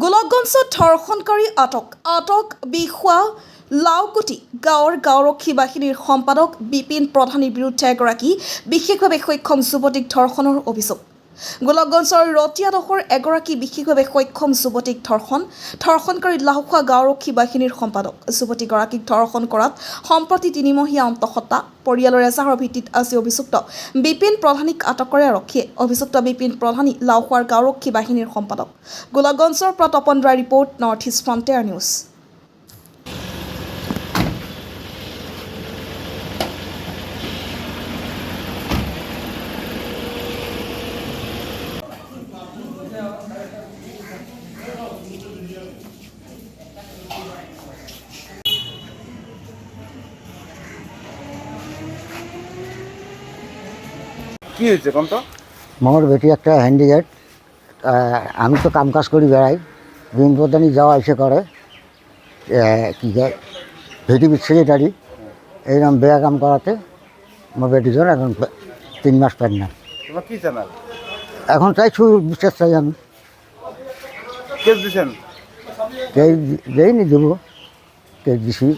গোলকগঞ্জত ধৰ্ষণকাৰী আটক বিখোৱা লাওকুটি গাঁৱৰ গাঁওৰক্ষী বাহিনীৰ সম্পাদক বিপিন প্ৰধানীৰ বিৰুদ্ধে এগৰাকী বিশেষভাৱে সক্ষম যুৱতীক ধৰ্ষণৰ অভিযোগ। গোলকগঞ্জৰ ৰতিয়াডোখৰ এগৰাকী বিশেষভাৱে সক্ষম যুৱতীক ধৰ্ষণকাৰী লাওখোৱা গাঁওৰক্ষী বাহিনীৰ সম্পাদক যুৱতীগৰাকীক ধৰ্ষণ কৰাত সম্প্ৰতি 3 মহীয়া অন্তঃসত্ত্বা পৰিয়ালৰ এজাহাৰৰ ভিত্তিত আজি অভিযুক্ত বিপিন প্ৰধানীক আটক কৰে আৰক্ষীয়ে। অভিযুক্ত বিপিন প্ৰধানী লাওখোৱাৰ গাঁওৰক্ষী বাহিনীৰ সম্পাদক। গোলকগঞ্জৰ পৰা তপন ৰায় ৰিপৰ্ট, নৰ্থ ইষ্ট ফ্ৰণ্টিয়াৰ নিউজ। কি হয়েছে কোন তো? আমার বেটি একটা হ্যান্ডিক্যাপ, আমি তো কাম কাজ করি বেড়াই, বিপিন প্রধানী যাওয়া এসে করে কি যায় ভেটি সেক্রেটারি এইরকম বেয়া কাম করাতে আমার বেটির জন্য এখন 3 মাস প্রেগন্যান্ট। তোমার কি জানাল? এখন চাই বিশ্বাস চাই আমি। কেস দিচ্ছেন? কেস দেয়নি, দেবো, কেস দিছি।